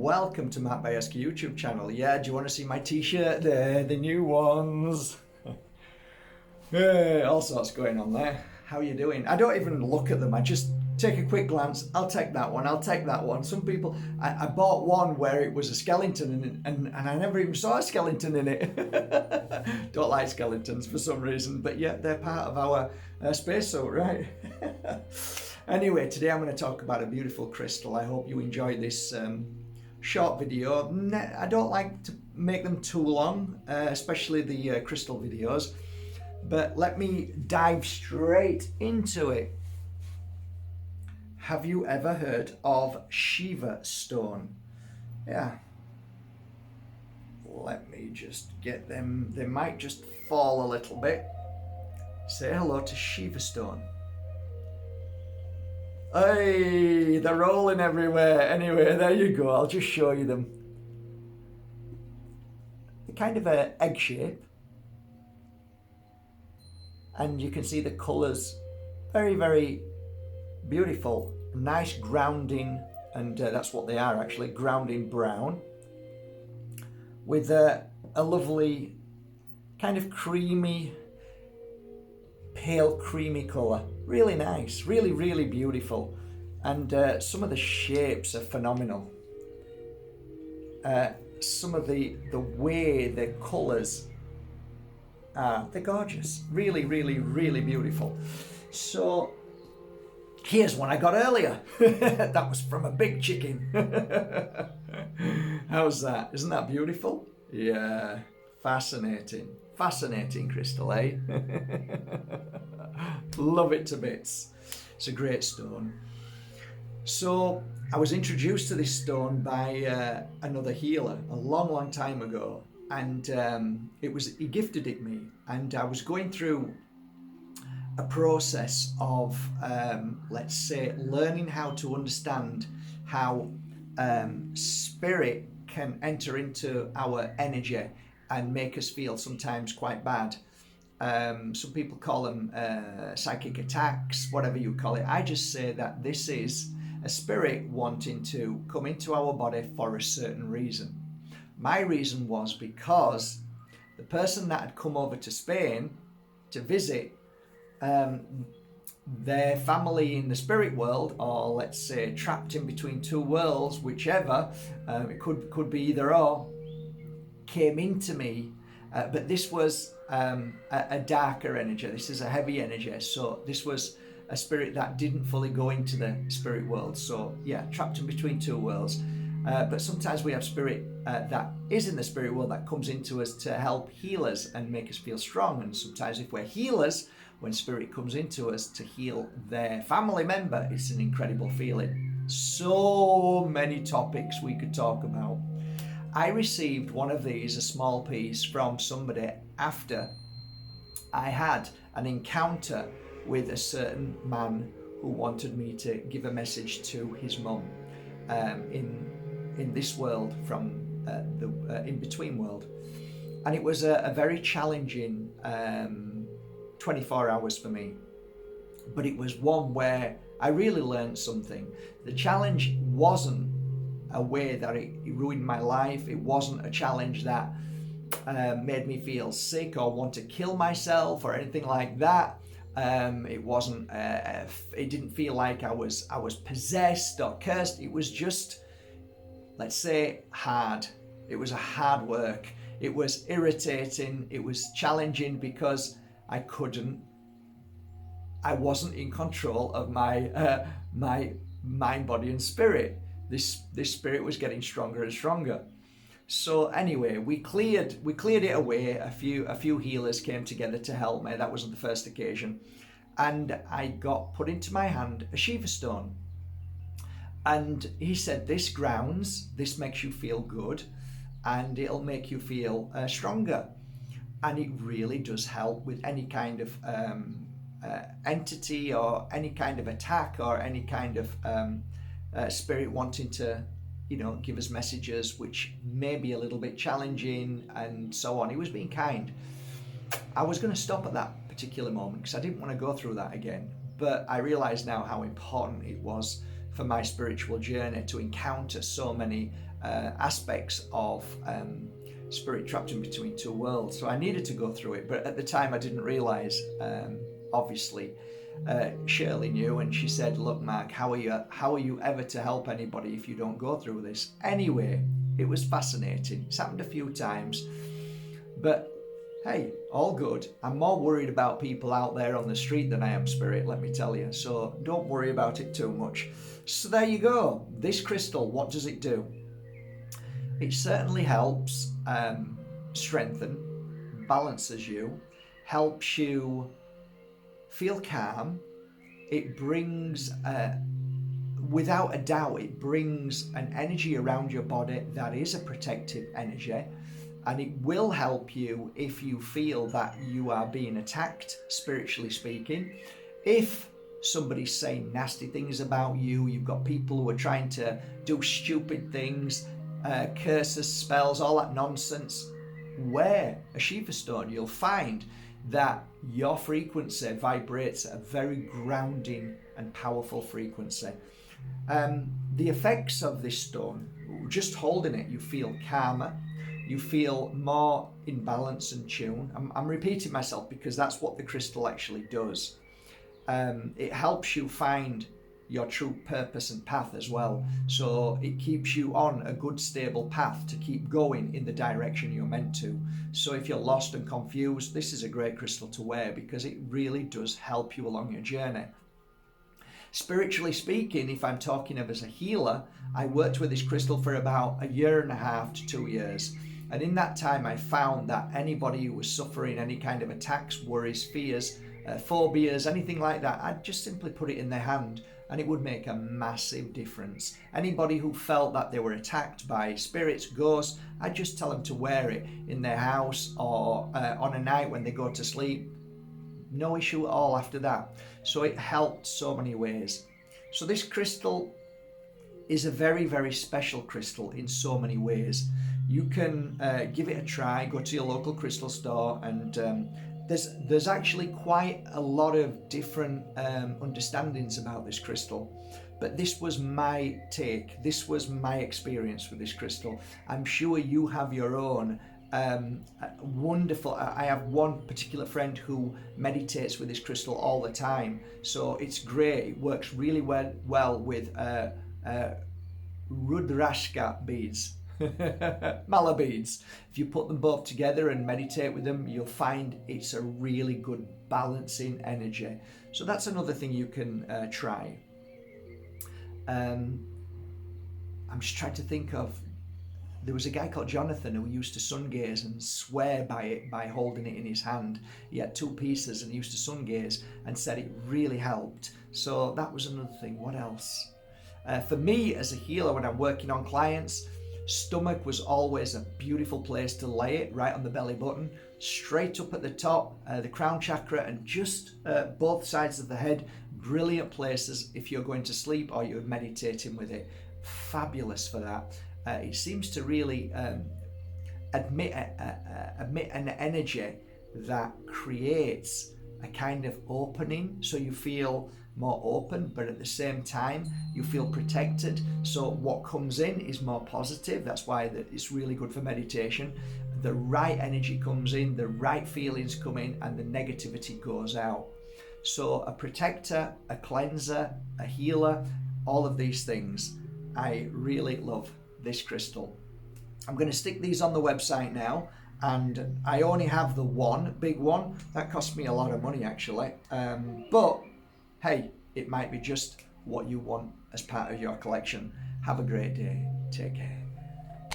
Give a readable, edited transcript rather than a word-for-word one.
welcome to Matt Bajerski YouTube channel. Yeah, do you want to see my t-shirt there? The new ones. All sorts going on there. How are you doing? I don't even look at them. I just take a quick glance. I'll take that one. I'll take that one. Some people, I bought one where it was a skeleton and I never even saw a skeleton in it. Don't like skeletons for some reason, but yeah, they're part of our spacesuit, right? Anyway, today I'm going to talk about a beautiful crystal. I hope you enjoy this short video. I don't like to make them too long, especially the crystal videos, but let me dive straight into it. Have you ever heard of Shiva stone? Yeah. Let me just get them. They might just fall a little bit. Say hello to Shiva stone. Hey, they're rolling everywhere. Anyway, there you go. I'll just show you them. They're kind of an egg shape. And you can see the colours. Very, very beautiful. Nice grounding, and that's what they are actually, grounding brown. With a lovely kind of creamy, pale creamy colour. Really nice, really, really beautiful. And some of the shapes are phenomenal. Some of the way the colours are, they're gorgeous. Really, really, really beautiful. So here's one I got earlier. That was from a big chicken. How's that? Isn't that beautiful? Yeah, fascinating. Fascinating crystal, eh? Love it to bits. It's a great stone. So I was introduced to this stone by another healer a long, long time ago, and he gifted it me, and I was going through a process of, let's say, learning how to understand how spirit can enter into our energy and make us feel sometimes quite bad. Some people call them psychic attacks, whatever you call it. I just say that this is a spirit wanting to come into our body for a certain reason. My reason was because the person that had come over to Spain to visit, their family in the spirit world, or let's say trapped in between two worlds, whichever, it could be either or, came into me, but this was a darker energy. This is a heavy energy, so this was a spirit that didn't fully go into the spirit world. So yeah, trapped in between two worlds. But sometimes we have spirit that is in the spirit world that comes into us to help heal us and make us feel strong. And sometimes if we're healers, when spirit comes into us to heal their family member, it's an incredible feeling. So many topics we could talk about. I received one of these, a small piece, from somebody after I had an encounter with a certain man who wanted me to give a message to his mum in this world, from the in-between world. And it was a very challenging 24 hours for me, but it was one where I really learned something. The challenge wasn't a way that it ruined my life. It wasn't a challenge that made me feel sick or want to kill myself or anything like that. It wasn't. It didn't feel like I was possessed or cursed. It was just, let's say, hard. It was a hard work. It was irritating. It was challenging because I wasn't in control of my mind, body, and spirit. This spirit was getting stronger and stronger. So anyway, we cleared it away. A few healers came together to help me. That wasn't the first occasion, and I got put into my hand a Shiva stone. And he said, "This grounds. This makes you feel good, and it'll make you feel stronger." And it really does help with any kind of entity or any kind of attack or any kind of spirit wanting to, give us messages which may be a little bit challenging and so on. He was being kind. I was going to stop at that particular moment because I didn't want to go through that again. But I realize now how important it was for my spiritual journey to encounter so many aspects of spirit trapped in between two worlds. So I needed to go through it, but at the time I didn't realize, obviously. Shirley knew, and she said, look, Mark, how are you ever to help anybody if you don't go through this? Anyway, it was fascinating. It's happened a few times, but hey, all good. I'm more worried about people out there on the street than I am spirit, let me tell you. So don't worry about it too much. So there you go. This crystal, what does it do? It certainly helps strengthen, balances you, helps you feel calm. It brings, without a doubt, it brings an energy around your body that is a protective energy, and it will help you if you feel that you are being attacked, spiritually speaking. If somebody's saying nasty things about you, you've got people who are trying to do stupid things, curses, spells, all that nonsense, wear a Shiva stone. You'll find that your frequency vibrates at a very grounding and powerful frequency. The effects of this stone, just holding it, you feel calmer, you feel more in balance and tune. I'm repeating myself because that's what the crystal actually does. It helps you find your true purpose and path as well. So it keeps you on a good stable path to keep going in the direction you're meant to. So if you're lost and confused, this is a great crystal to wear because it really does help you along your journey. Spiritually speaking, if I'm talking of as a healer, I worked with this crystal for about 1.5 to 2 years. And in that time, I found that anybody who was suffering any kind of attacks, worries, fears, phobias, anything like that, I'd just simply put it in their hand and it would make a massive difference. Anybody who felt that they were attacked by spirits, ghosts, I'd just tell them to wear it in their house or on a night when they go to sleep. No issue at all after that. So it helped so many ways. So this crystal is a very, very special crystal in so many ways. You can give it a try, go to your local crystal store, and there's actually quite a lot of different understandings about this crystal. But this was my take, this was my experience with this crystal. I'm sure you have your own wonderful. I have one particular friend who meditates with this crystal all the time, so it's great. It works really well with Rudrashka beads. Mala beads. If you put them both together and meditate with them, you'll find it's a really good balancing energy. So that's another thing you can try. I'm just trying to think of, there was a guy called Jonathan who used to sun gaze and swear by it by holding it in his hand. He had 2 pieces and he used to sun gaze and said it really helped. So that was another thing. What else? For me as a healer, when I'm working on clients, stomach was always a beautiful place to lay it, right on the belly button, straight up at the top, the crown chakra, and just both sides of the head. Brilliant places if you're going to sleep or you're meditating with it. Fabulous for that. It seems to really emit an energy that creates a kind of opening, so you feel more open, but at the same time you feel protected. So what comes in is more positive. That's why it's really good for meditation. The right energy comes in, the right feelings come in, and the negativity goes out. So a protector, a cleanser, a healer, all of these things. I really love this crystal. I'm going to stick these on the website now, and I only have the one big one. That cost me a lot of money actually, but hey, it might be just what you want as part of your collection. Have a great day. Take care.